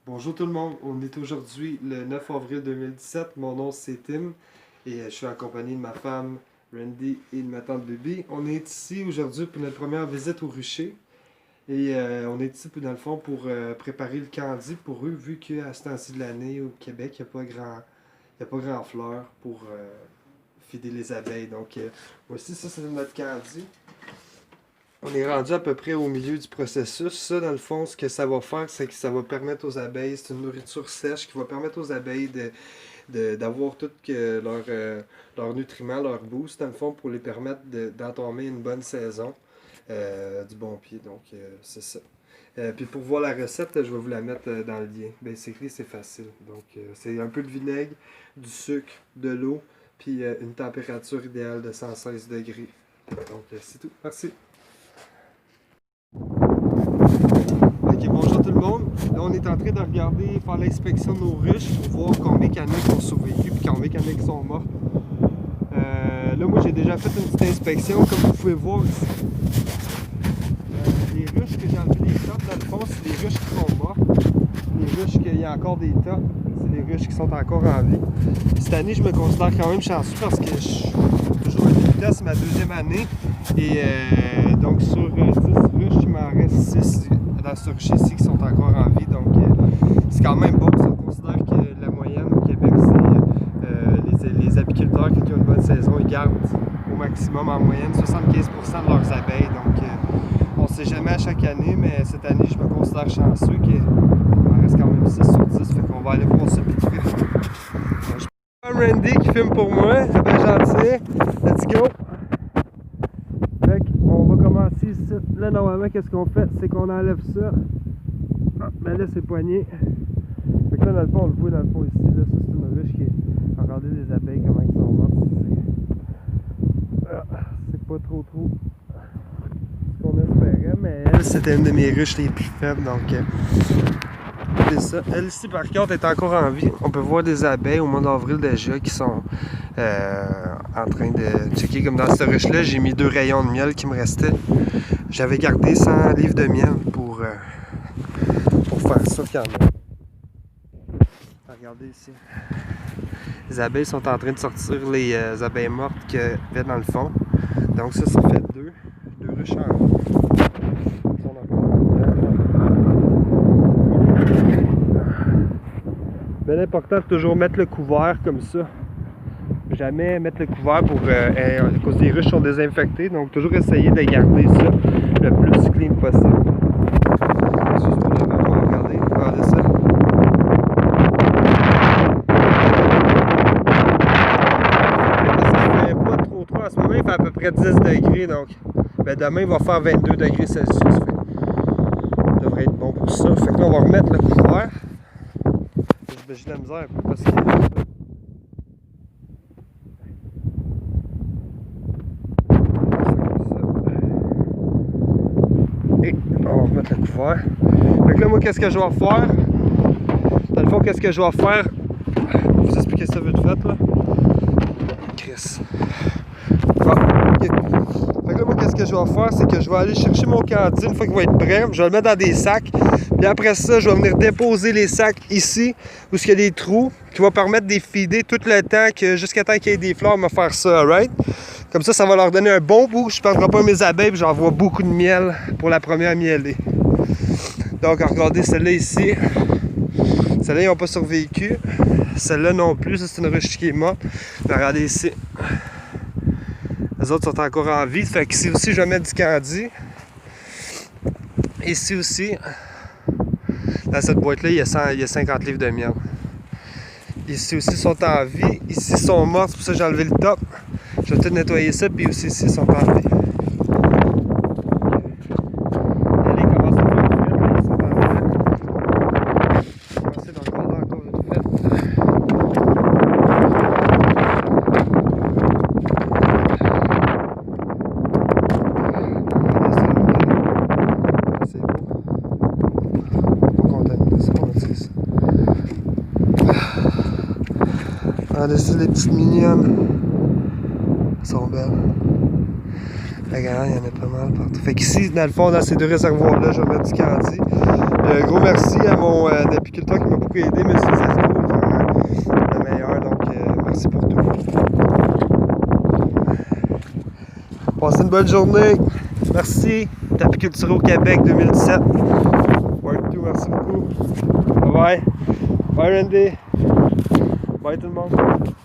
Bonjour tout le monde, on est aujourd'hui le 9 avril 2017, mon nom c'est Tim et je suis accompagné de ma femme Randy et de ma tante Baby. On est ici aujourd'hui pour notre première visite au rucher et on est ici dans le fond pour préparer le candy pour eux vu qu'à ce temps-ci de l'année au Québec il n'y a pas grand fleurs pour fider les abeilles. Donc voici ça c'est notre candy. On est rendu à peu près au milieu du processus. Ça, dans le fond, ce que ça va faire, c'est que ça va permettre aux abeilles, c'est une nourriture sèche qui va permettre aux abeilles d'avoir tout leurs nutriments, leur boost, dans le fond, pour les permettre d'entamer une bonne saison du bon pied. Donc, c'est ça. Puis pour voir la recette, je vais vous la mettre dans le lien. Basically, c'est facile. Donc, c'est un peu de vinaigre, du sucre, de l'eau, puis une température idéale de 116 degrés. Donc, c'est tout. Merci. Ok, bonjour tout le monde. Là, on est en train de regarder, faire l'inspection de nos ruches pour voir combien il y en a qui ont survécu et combien il y en a qui sont morts. Là, moi, j'ai déjà fait une petite inspection, comme vous pouvez voir ici. Les ruches que j'ai enlevé les tops, dans le fond, c'est les ruches qui sont mortes. Les ruches qu'il y a encore des tops, c'est les ruches qui sont encore en vie. Cette année, je me considère quand même chanceux parce que je suis toujours à c'est ma deuxième année. Et donc, sur 10 ruches, il m'en reste 6 dans ce rucher-ci qui sont encore en vie. Donc, c'est quand même bon. On considère que la moyenne au Québec, c'est les apiculteurs qui ont une bonne saison, ils gardent au maximum en moyenne 75% de leurs abeilles. Donc, on ne sait jamais à chaque année, mais cette année, je me considère chanceux qu'il m'en reste quand même 6 sur 10. Fait qu'on va aller voir ça vite fait. Je suis Randy qui filme pour moi. C'est bien gentil. Let's go! On va commencer ici. Là, normalement, qu'est-ce qu'on fait? C'est qu'on enlève ça. Ah, ben là, c'est poigné. Fait que là, dans le fond, on le voit dans le fond ici. Là, ça, c'est une ruche qui est. Regardez les abeilles, comment ils sont mortes. C'est pas trop ce qu'on espérait, mais elle, c'était une de mes ruches les plus faibles. Donc, c'est ça. Elle ici, par contre, est encore en vie. On peut voir des abeilles au mois d'avril déjà qui sont en train de checker. Comme dans cette ruche-là, j'ai mis 2 rayons de miel qui me restaient. J'avais gardé 100 livres de miel pour faire ça quand même. Regardez ici. Les abeilles sont en train de sortir les abeilles mortes qu'il y avait dans le fond. Donc ça fait 2 ruches en vie. Bien important de toujours mettre le couvert comme ça. Jamais mettre le couvert à cause des ruches sont désinfectées. Donc toujours essayer de garder ça le plus clean possible. Excusez-moi, regardez ça. Il fait pas trop en ce moment, il fait à peu près 10 degrés. Donc demain il va faire 22 degrés Celsius. Ça devrait être bon pour ça. Fait que là on va remettre le couvert. J'ai de la misère un peu parce que et on va remettre le couvert. Fait que là moi qu'est-ce que je vais faire? Dans le fond qu'est-ce que je vais faire? Je vais vous expliquer ça vite fait là. Chris. Bon, ok. Fait que là moi qu'est-ce que je vais faire? C'est que je vais aller chercher mon candy une fois qu'il va être prêt. Je vais le mettre dans des sacs. Puis après ça, je vais venir déposer les sacs ici, où il y a des trous, qui vont permettre de les feeder tout le temps, jusqu'à temps qu'il y ait des fleurs, me faire ça, alright? Comme ça va leur donner un bon goût. Je ne perdrai pas mes abeilles, puis j'envoie beaucoup de miel pour la première mielée. Donc, regardez celle-là ici. Celle-là, ils n'ont pas survécu. Celle-là non plus, ça c'est une ruche qui est morte. Puis regardez ici. Les autres sont encore en vie. Fait qu'ici aussi, je vais mettre du candy. Ici aussi. Dans cette boîte-là, il y a 50 livres de miel. Ici aussi, ils sont en vie. Ici, ils sont morts. C'est pour ça que j'ai enlevé le top. Je vais tout nettoyer ça. Puis aussi, ici, ils sont en vie. Allez, commence à faire du fait. Là, ils sont en vie. Je vais commencer d'en garder encore du fait. C'est beau. Regardez ça, les petites mignonnes. Elles sont belles. Regarde, il y en a pas mal partout. Fait qu'ici, dans le fond, dans ces 2 réservoirs-là, je vais mettre du candy. Gros merci à mon apiculteur qui m'a beaucoup aidé, M. Zerto, vraiment le meilleur, donc merci pour tout. Passez une bonne journée. Merci. Tapiculture au Québec 2017. Work to, merci beaucoup. Bye bye. Bye Randy. Bye tout le monde.